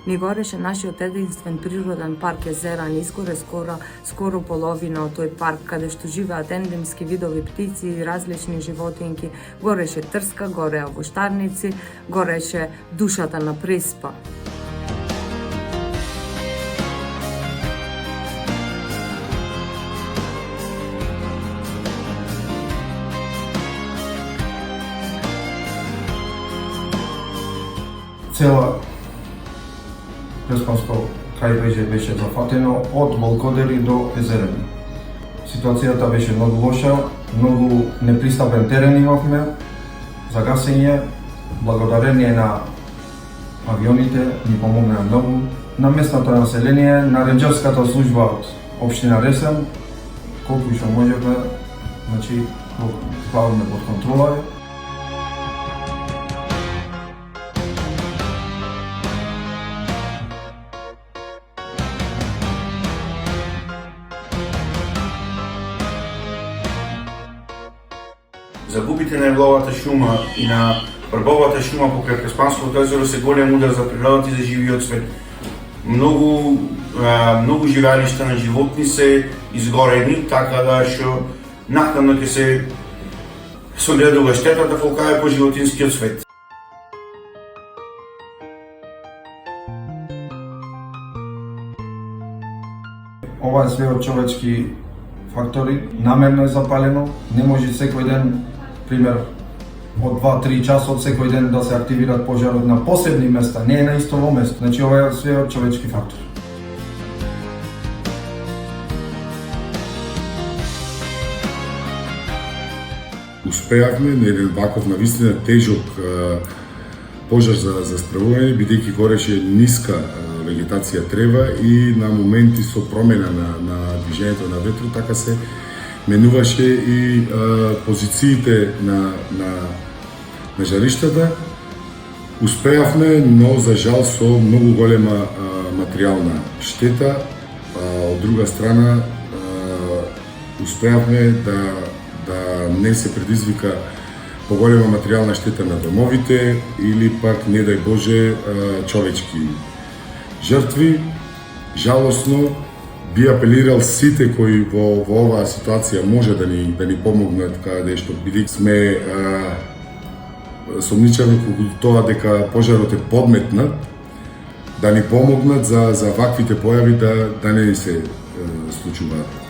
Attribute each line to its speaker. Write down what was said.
Speaker 1: ни гореше нашиот единствен природен парк Езера, ни изгоре скоро половина од тој парк, каде што живеат ендемски видови птици и различни животинки, гореше трска, гореа воштарници, гореше душата на Преспа.
Speaker 2: Цела Преспанско крајбреже беше зафатено од Волкодери до Езерево. Ситуацијата беше многу лоша, многу непристапен терен имавме за гасење. Благодарение на авионите ни помогнаа многу. На местното население, на ренџерската служба од општина Ресен, колку што можеме, значи, правиме под контрола.
Speaker 3: Загубите на Евловата шума и на Врбовата шума покрај Преспанското езеро се голем удар за природата и за живиот свет. Многу живеалишта на животни се изгорени, така да што накнадно ќе се согледува штетата колка по животинскиот свет.
Speaker 2: Ова е све од човечки фактори, намерно е запалено, не може секој ден, пример, од 2-3 часот секој ден да се активират пожарот на посебни места, не е на истово место. Значи ова е све од човечки фактори.
Speaker 4: Успеавме на еден ваков навистина тежок пожар за справување, бидејќи гореше ниска вегетација трева и на моменти со промена на движењето на ветрот, така се менуваше и позициите на жариштата. Успеавме, но за жал со многу голема материјална штета. Од друга страна, успеавме да не се предизвика поголема материјална штета на домовите или пак, не дај Боже, човечки жртви. Жалосно, би апелирал сите кои во оваа ситуација може да ни помогнат, каде што бидејќи сме сомничави колку тоа дека пожарот е подметнат, да ни помогнат за ваквите појави да не се случуваат.